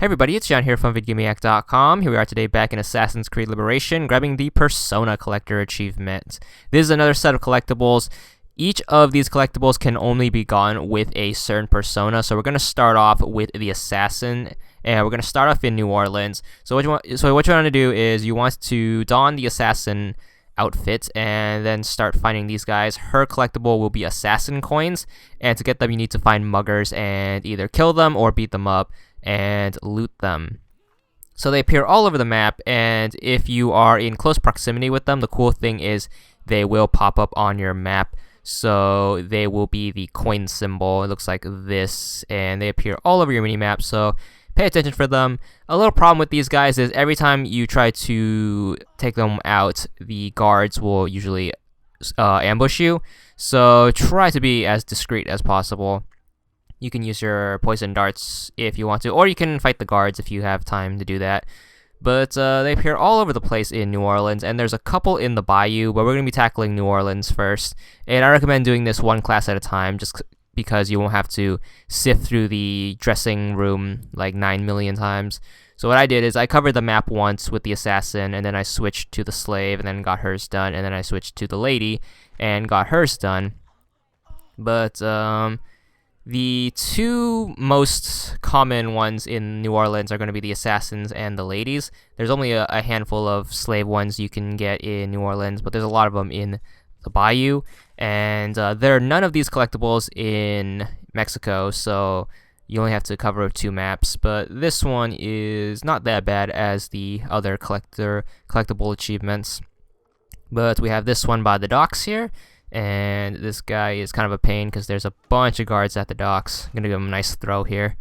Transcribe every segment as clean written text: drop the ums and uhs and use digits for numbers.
Hey everybody, it's John here from VidGamiac.com. Here we are today back in Assassin's Creed Liberation, grabbing the Persona Collector achievement. This is another set of collectibles. Each of these collectibles can only be gotten with a certain persona, so we're going to start off with the Assassin, and we're going to start off in New Orleans. So what you want to do is you want to don the Assassin outfit and then start finding these guys. Her collectible will be Assassin coins, and to get them you need to find muggers and either kill them or beat them up and loot them. So they appear all over the map, and if you are in close proximity with them, the cool thing is they will pop up on your map. So they will be the coin symbol. It looks like this, and they appear all over your mini-map, so pay attention for them. A little problem with these guys is every time you try to take them out, the guards will usually ambush you, so try to be as discreet as possible. You can use your poison darts if you want to, or you can fight the guards if you have time to do that. But they appear all over the place in New Orleans, and there's a couple in the Bayou, but we're going to be tackling New Orleans first. And I recommend doing this one class at a time, just because you won't have to sift through the dressing room like 9 million times. So what I did is I covered the map once with the Assassin, and then I switched to the Slave, and then got hers done, and then I switched to the Lady, and got hers done. But, the two most common ones in New Orleans are going to be the Assassins and the Ladies. There's only a handful of Slave ones you can get in New Orleans, but there's a lot of them in the Bayou. And there are none of these collectibles in Mexico, so you only have to cover 2 maps. But this one is not that bad as the other collectible achievements. But we have this one by the docks here. And this guy is kind of a pain because there's a bunch of guards at the docks. I'm going to give him a nice throw here.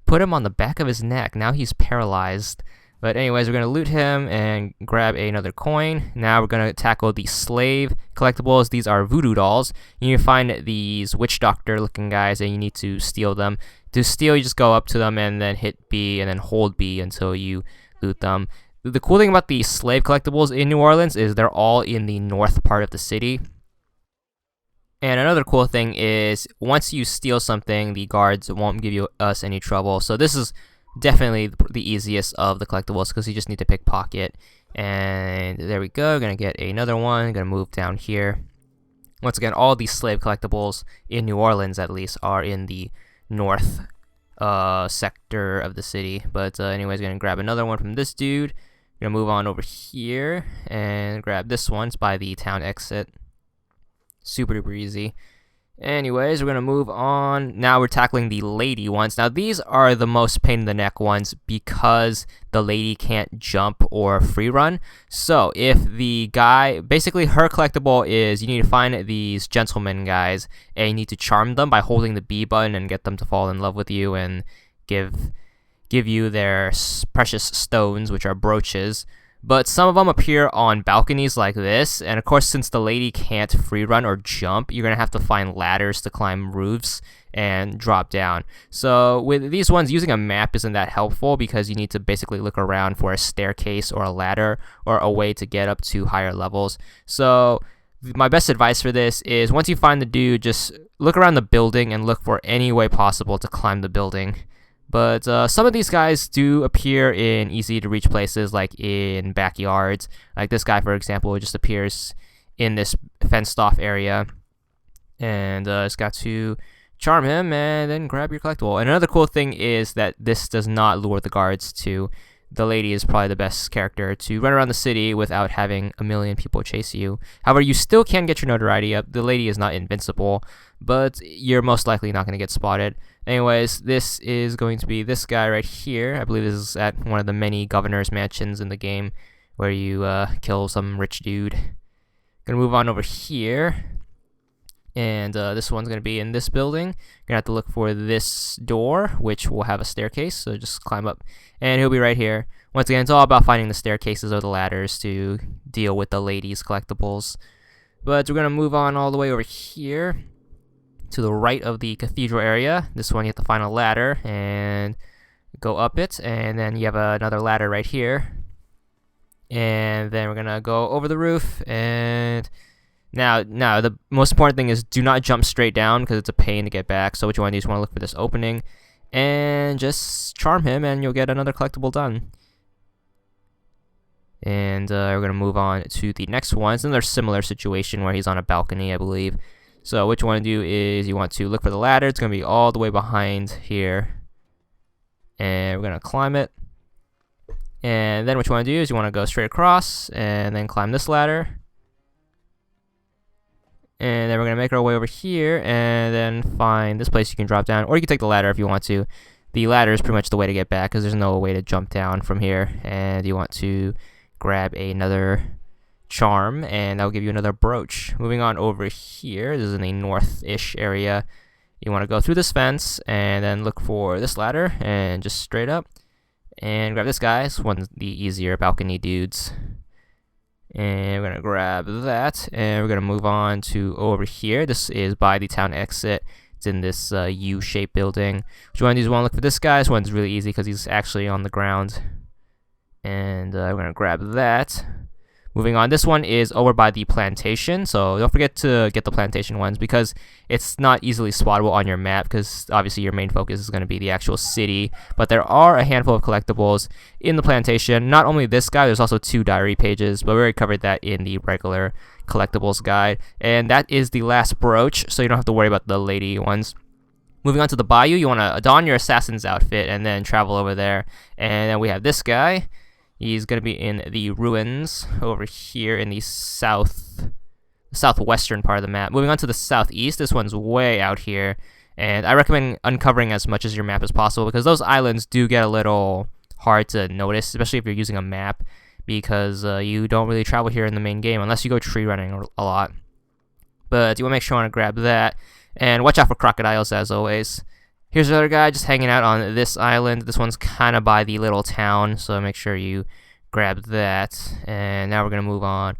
Put him on the back of his neck. Now he's paralyzed. But anyways, we're going to loot him and grab another coin. Now we're going to tackle the Slave collectibles. These are voodoo dolls. You need to find these witch doctor looking guys, and you need to steal them. To steal, you just go up to them and then hit B and then hold B until you loot them. The cool thing about the Slave collectibles in New Orleans is they're all in the north part of the city. And another cool thing is, once you steal something, the guards won't give us any trouble. So this is definitely the easiest of the collectibles because you just need to pickpocket. And there we go. We're going to get another one. Going to move down here. Once again, all these Slave collectibles, in New Orleans at least, are in the north sector of the city. But anyways, going to grab another one from this dude. Going to move on over here and grab this one. It's by the town exit. Super duper easy. Anyways, we're going to move on. Now we're tackling the Lady ones. Now these are the most pain in the neck ones because the Lady can't jump or free run. So if the guy, basically her collectible is you need to find these gentlemen guys and you need to charm them by holding the B button and get them to fall in love with you and give you their precious stones, which are brooches. But some of them appear on balconies like this, and of course since the Lady can't free run or jump, you're going to have to find ladders to climb roofs and drop down. So with these ones, using a map isn't that helpful because you need to basically look around for a staircase or a ladder or a way to get up to higher levels. So my best advice for this is once you find the dude, just look around the building and look for any way possible to climb the building. But some of these guys do appear in easy-to-reach places, like in backyards. Like this guy, for example, just appears in this fenced-off area. And just got to charm him and then grab your collectible. And another cool thing is that this does not lure the guards to. The Lady is probably the best character to run around the city without having a million people chase you. However, you still can get your notoriety up. The Lady is not invincible, but you're most likely not going to get spotted. Anyways, this is going to be this guy right here. I believe this is at one of the many governor's mansions in the game where you kill some rich dude. Gonna move on over here. And this one's going to be in this building. You're going to have to look for this door, which will have a staircase, so just climb up. And he'll be right here. Once again, it's all about finding the staircases or the ladders to deal with the Ladies' collectibles. But we're going to move on all the way over here to the right of the cathedral area. This one you have to find a ladder and go up it. And then you have another ladder right here. And then we're going to go over the roof and... Now, the most important thing is do not jump straight down because it's a pain to get back. So what you want to do is you want to look for this opening and just charm him, and you'll get another collectible done. And we're going to move on to the next one. It's another similar situation where he's on a balcony, I believe. So what you want to do is you want to look for the ladder. It's going to be all the way behind here. And we're going to climb it. And then what you want to do is you want to go straight across and then climb this ladder. And then we're going to make our way over here and then find this place you can drop down. Or you can take the ladder if you want to. The ladder is pretty much the way to get back because there's no way to jump down from here. And you want to grab another charm, and that'll give you another brooch. Moving on over here, this is in the north-ish area. You want to go through this fence and then look for this ladder and just straight up and grab this guy. This one's the easier balcony dudes. And we're going to grab that, and we're going to move on to over here. This is by the town exit. It's in this U-shaped building. What you want to do is you want to look for this guy. This one's really easy because he's actually on the ground. And we're going to grab that. Moving on, this one is over by the plantation, so don't forget to get the plantation ones because it's not easily spottable on your map because obviously your main focus is going to be the actual city, but there are a handful of collectibles in the plantation. Not only this guy, there's also 2 diary pages, but we already covered that in the regular collectibles guide, and that is the last brooch, so you don't have to worry about the lady ones. Moving on to the bayou, you want to don your assassin's outfit and then travel over there, and then we have this guy. He's going to be in the ruins over here in the southwestern part of the map. Moving on to the southeast, this one's way out here. And I recommend uncovering as much as your map as possible because those islands do get a little hard to notice, especially if you're using a map, because you don't really travel here in the main game unless you go tree running a lot. But you want to make sure you want to grab that. And watch out for crocodiles as always. Here's another guy just hanging out on this island. This one's kind of by the little town, so make sure you grab that. And now we're going to move on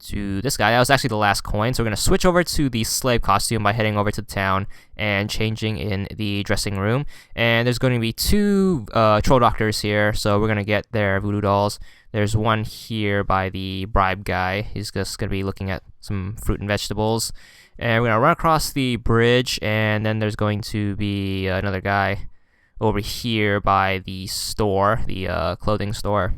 to this guy. That was actually the last coin, so we're going to switch over to the slave costume by heading over to the town and changing in the dressing room. And there's going to be 2 troll doctors here, so we're going to get their voodoo dolls. There's one here by the bribe guy. He's just going to be looking at some fruit and vegetables. And we're going to run across the bridge, and then there's going to be another guy over here by the store, the clothing store.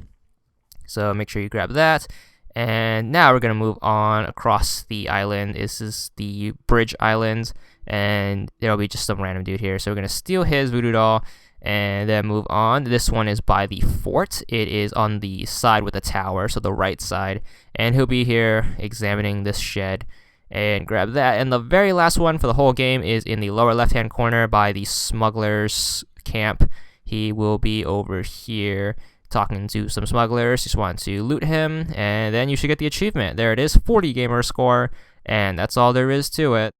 So make sure you grab that. And now we're going to move on across the island. This is the bridge island, and there'll be just some random dude here. So we're going to steal his voodoo doll and then move on. This one is by the fort. It is on the side with the tower, so the right side. And he'll be here examining this shed. And grab that. And the very last one for the whole game is in the lower left-hand corner by the smuggler's camp. He will be over here talking to some smugglers. Just want to loot him, and then you should get the achievement. There it is, 40 gamer score, and that's all there is to it.